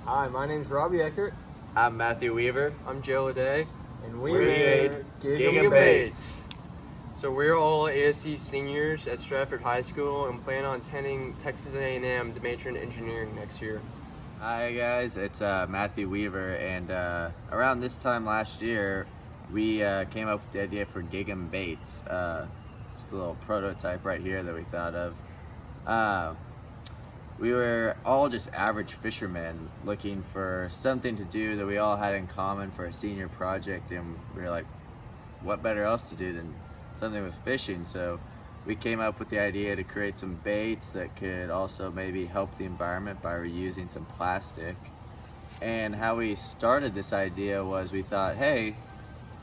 Hi, my name's Robbie Eckert. I'm Matthew Weaver. I'm Joe Day. And we We're made Gigabates. So we're all ASE seniors at Stratford High School and plan on attending Texas A&M to major in engineering next year. Hi guys, it's Matthew Weaver, and around this time last year, we came up with the idea for Gigabates. Just a little prototype right here that we thought of. We were all just average fishermen looking for something to do that we all had in common for a senior project, and we were like, what better else to do than something with fishing? So we came up with the idea to create some baits that could also maybe help the environment by reusing some plastic. And how we started this idea was we thought, hey,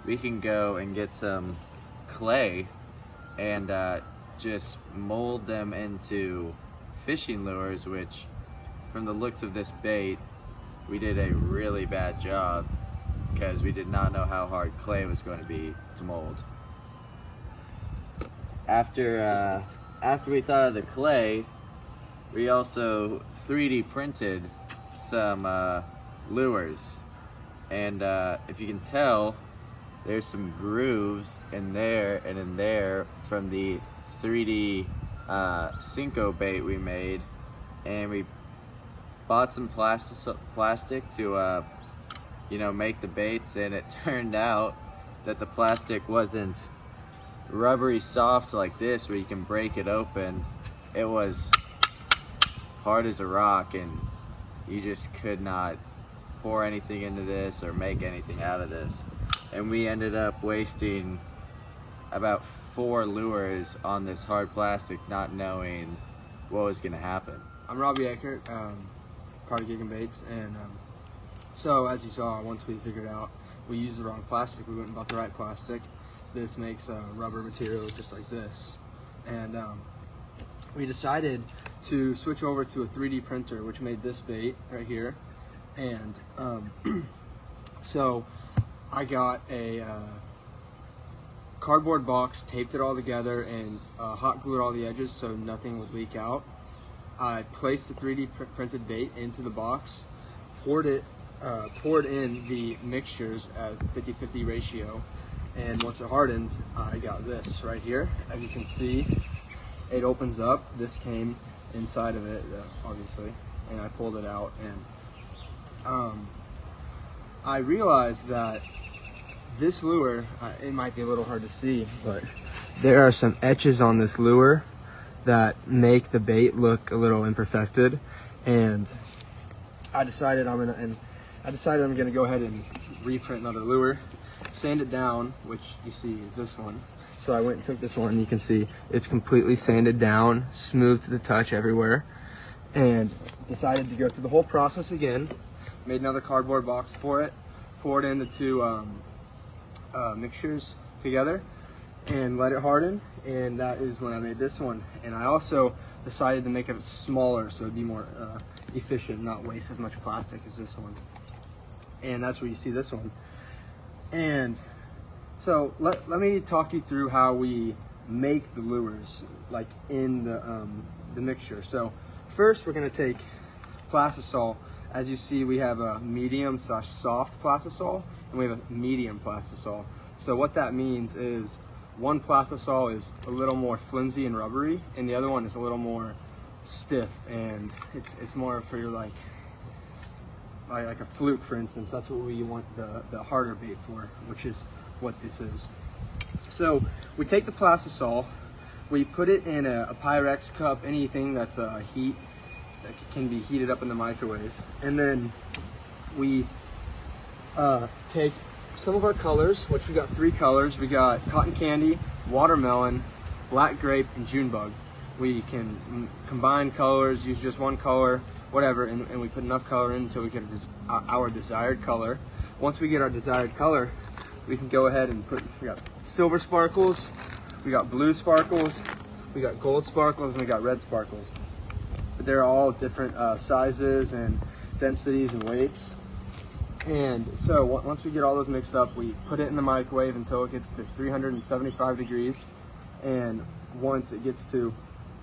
we can go and get some clay and just mold them into fishing lures, which from the looks of this bait, we did a really bad job because we did not know how hard clay was going to be to mold. After we thought of the clay, we also 3D printed some lures, and if you can tell, there's some grooves in there and in there from the 3D Cinco bait we made, and we bought some plastic to make the baits, and it turned out that the plastic wasn't rubbery soft like this where you can break it open. It was hard as a rock, and you just could not pour anything into this or make anything out of this, and we ended up wasting about 4 lures on this hard plastic, not knowing what was going to happen. I'm Robbie Eckert, part of Gigabates, and so as you saw, once we figured out we used the wrong plastic, we went and bought the right plastic. This makes rubber material just like this, and we decided to switch over to a 3D printer, which made this bait right here. And so I got a cardboard box, taped it all together, and hot glued all the edges so nothing would leak out. I placed the 3D printed bait into the box, poured in the mixtures at 50-50 ratio, and once it hardened, I got this right here. As you can see, it opens up. This came inside of it, obviously, and I pulled it out, and I realized that this lure, it might be a little hard to see, but there are some etches on this lure that make the bait look a little imperfected, and I decided I'm gonna go ahead and reprint another lure, sand it down, which you see is this one. So I went and took this one, and you can see it's completely sanded down, smooth to the touch everywhere, and decided to go through the whole process again. Made another cardboard box for it, poured in the 2 mixtures together, and let it harden, and that is when I made this one. And I also decided to make it smaller so it'd be more efficient, not waste as much plastic as this one. And that's where you see this one. And so let me talk you through how we make the lures, like in the mixture. So first we're going to take plastisol. As you see, we have a medium/soft plastisol, and we have a medium plastisol. So what that means is one plastisol is a little more flimsy and rubbery, and the other one is a little more stiff, and it's more for your like a fluke, for instance. That's what we want the harder bait for, which is what this is. So we take the plastisol, we put it in a Pyrex cup, anything that's heat that can be heated up in the microwave, and then we take some of our colors, which we got 3 colors. We got cotton candy, watermelon, black grape, and June bug. We can combine colors, use just one color, whatever, and we put enough color in until we get our desired color. Once we get our desired color, we can go ahead and we got silver sparkles, we got blue sparkles, we got gold sparkles, and we got red sparkles. But they're all different sizes and densities and weights. And so once we get all those mixed up, we put it in the microwave until it gets to 375 degrees. And once it gets to,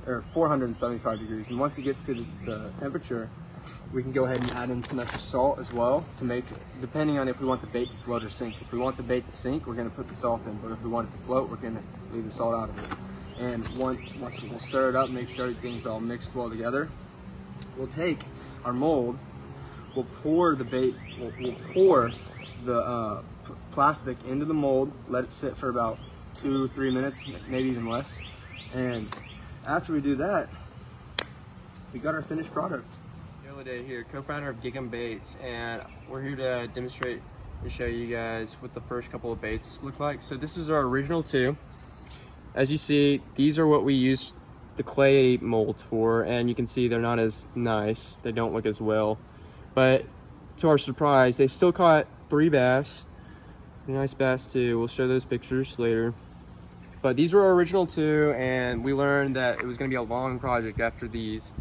or 475 degrees, and once it gets to the temperature of we can go ahead and add in some extra salt as well to make, depending on if we want the bait to float or sink. If we want the bait to sink, we're going to put the salt in, but if we want it to float, we're going to leave the salt out of it. And once we'll stir it up, make sure everything's all mixed well together, we'll take our mold, we'll pour the bait, we'll pour the plastic into the mold, let it sit for about 2-3 minutes, maybe even less. And after we do that, we got our finished product. Day here, co-founder of Gig'em Baits, and we're here to demonstrate and show you guys what the first couple of baits look like. So this is our original 2. As you see, these are what we use the clay molds for, and you can see they're not as nice. They don't look as well, but to our surprise, they still caught 3 bass. A nice bass too. We'll show those pictures later. But these were our original 2, and we learned that it was going to be a long project after these.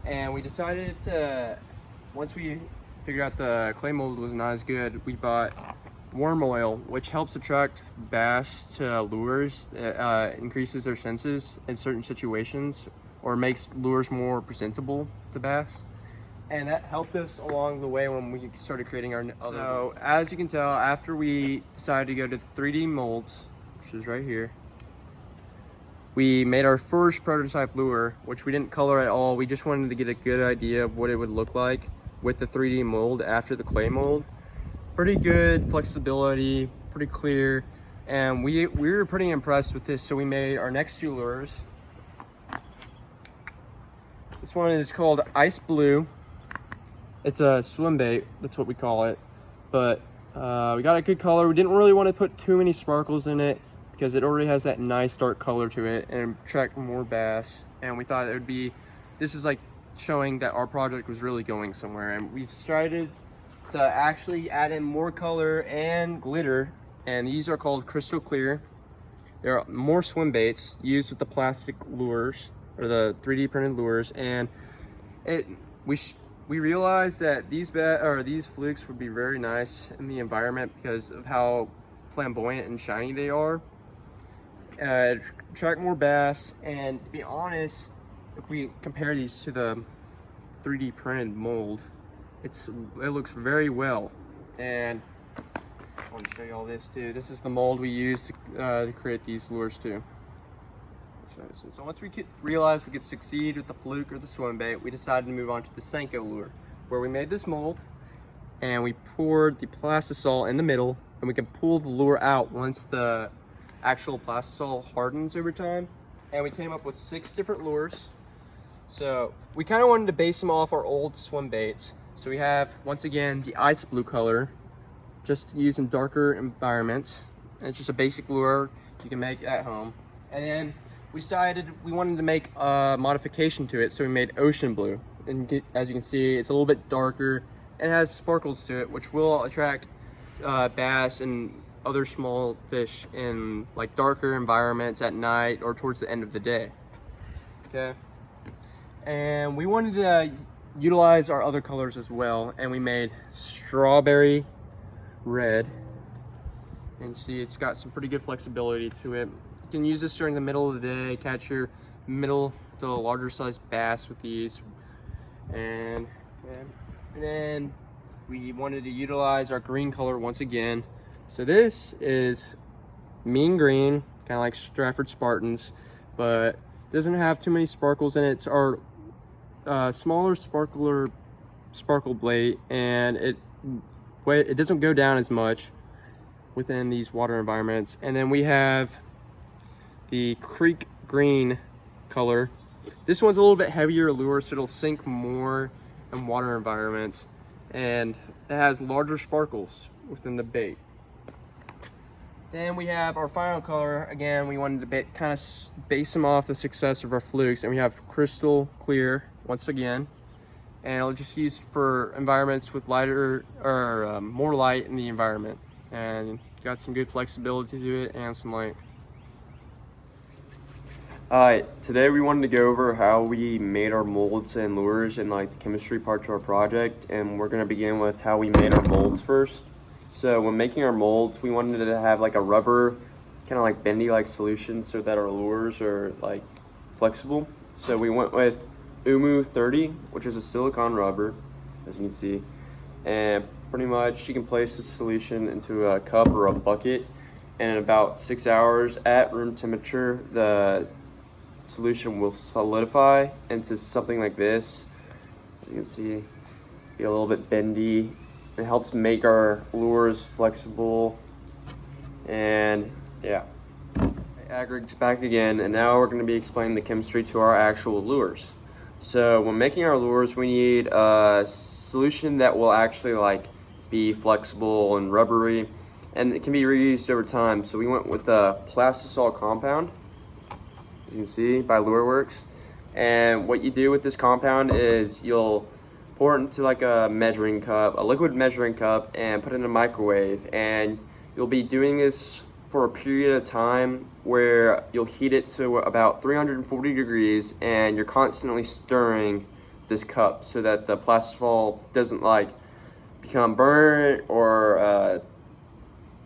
And we decided to, once we figured out the clay mold was not as good, we bought worm oil, which helps attract bass to lures. It increases their senses in certain situations, or makes lures more presentable to bass. And that helped us along the way when we started creating our other. So as you can tell, after we decided to go to 3D molds, which is right here, we made our first prototype lure, which we didn't color at all. We just wanted to get a good idea of what it would look like with the 3D mold after the clay mold. Pretty good flexibility, pretty clear, and we were pretty impressed with this, so we made our next 2 lures. This one is called Ice Blue. It's a swim bait, that's what we call it. But we got a good color. We didn't really want to put too many sparkles in it, because it already has that nice dark color to it and attract more bass. And we thought it would be, this is like showing that our project was really going somewhere. And we decided to actually add in more color and glitter. And these are called Crystal Clear. There are more swim baits used with the plastic lures, or the 3D printed lures. And we realized that these flukes would be very nice in the environment because of how flamboyant and shiny they are. Attract more bass, and to be honest, if we compare these to the 3D printed mold, it looks very well. And I want to show you all this too. This is the mold we used to create these lures too. So once we realized we could succeed with the fluke or the swim bait, we decided to move on to the Senko lure, where we made this mold and we poured the plastisol in the middle, and we can pull the lure out once the actual plastisol hardens over time. And we came up with 6 different lures. So we kind of wanted to base them off our old swim baits. So we have, once again, the ice blue color, just used in darker environments. And it's just a basic lure you can make at home. And then we decided we wanted to make a modification to it, so we made ocean blue. And as you can see, it's a little bit darker and has sparkles to it, which will attract bass and other small fish in like darker environments at night or towards the end of the day. Okay, and we wanted to utilize our other colors as well, and we made strawberry red. And see, it's got some pretty good flexibility to it. You can use this during the middle of the day, catch your middle to larger sized bass with these. And then we wanted to utilize our green color once again. So this is mean green, kind of like Stratford Spartans, but it doesn't have too many sparkles in it. It's our smaller sparkle blade, and it doesn't go down as much within these water environments. And then we have the creek green color. This one's a little bit heavier lure, so it'll sink more in water environments, and it has larger sparkles within the bait. Then we have our final color. Again, we wanted to kind of base them off the success of our flukes, and we have crystal clear once again, and it'll just use for environments with lighter or more light in the environment, and got some good flexibility to it and some length. Alright, today we wanted to go over how we made our molds and lures and like the chemistry part to our project, and we're going to begin with how we made our molds first. So when making our molds, we wanted to have like a rubber, kind of like bendy like solution so that our lures are like flexible. So we went with Umu 30, which is a silicone rubber. as you can see. And pretty much you can place the solution into a cup or a bucket, and in about 6 hours at room temperature, the solution will solidify into something like this. As you can see, be a little bit bendy. It helps make our lures flexible. And yeah, Agrig's back again, and now we're going to be explaining the chemistry to our actual lures. So when making our lures, we need a solution that will actually like be flexible and rubbery, and it can be reused over time. So we went with the plastisol compound, as you can see, by LureWorks. And what you do with this compound is you'll pour it into like a measuring cup, a liquid measuring cup, and put it in a microwave. And you'll be doing this for a period of time where you'll heat it to about 340 degrees, and you're constantly stirring this cup so that the plastisol doesn't like become burnt or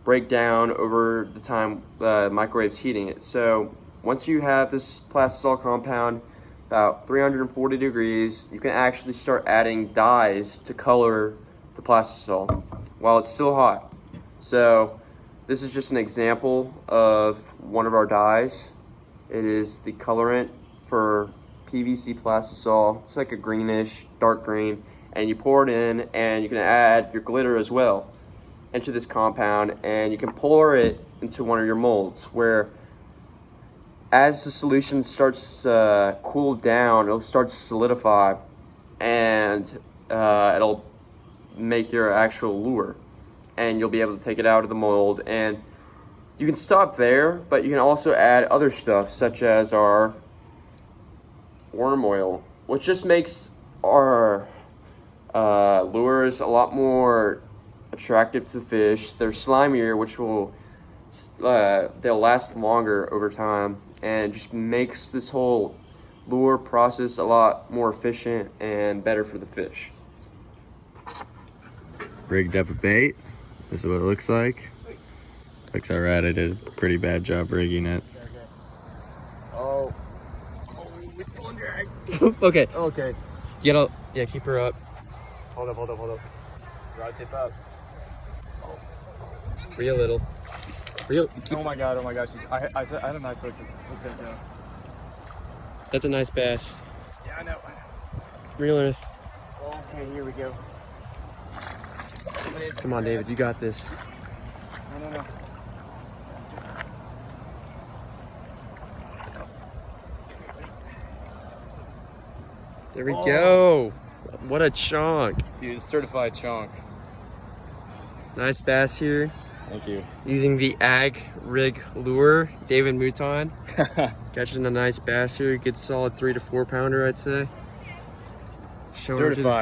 break down over the time the microwave's heating it. So once you have this plastisol compound about 340 degrees, you can actually start adding dyes to color the plastisol while it's still hot. So this is just an example of one of our dyes. It is the colorant for PVC plastisol. It's like a greenish, dark green, and you pour it in, and you can add your glitter as well into this compound, and you can pour it into one of your molds where as the solution starts to cool down, it'll start to solidify, and it'll make your actual lure. And you'll be able to take it out of the mold, and you can stop there, but you can also add other stuff such as our worm oil, which just makes our lures a lot more attractive to the fish. They're slimier, which will they'll last longer over time, and just makes this whole lure process a lot more efficient and better for the fish. Rigged up a bait. This is what it looks like. Looks alright. I did a pretty bad job rigging it. Oh, we still on drag. Okay. Okay. Get up. Yeah, keep her up. Hold up. Rod tip up. Free a little. Free. Oh my gosh. I had a nice hook. Let's take it out. That's a nice bass. Yeah, I know. Reel her. Okay, here we go. Come on, David. You got this. No. There we go. What a chunk. Dude, certified chunk. Nice bass here. Thank you. Using the Ag Rig lure, David Mouton. Catching a nice bass here. Good solid 3 to 4 pounder, I'd say. Showing her to the- Certified.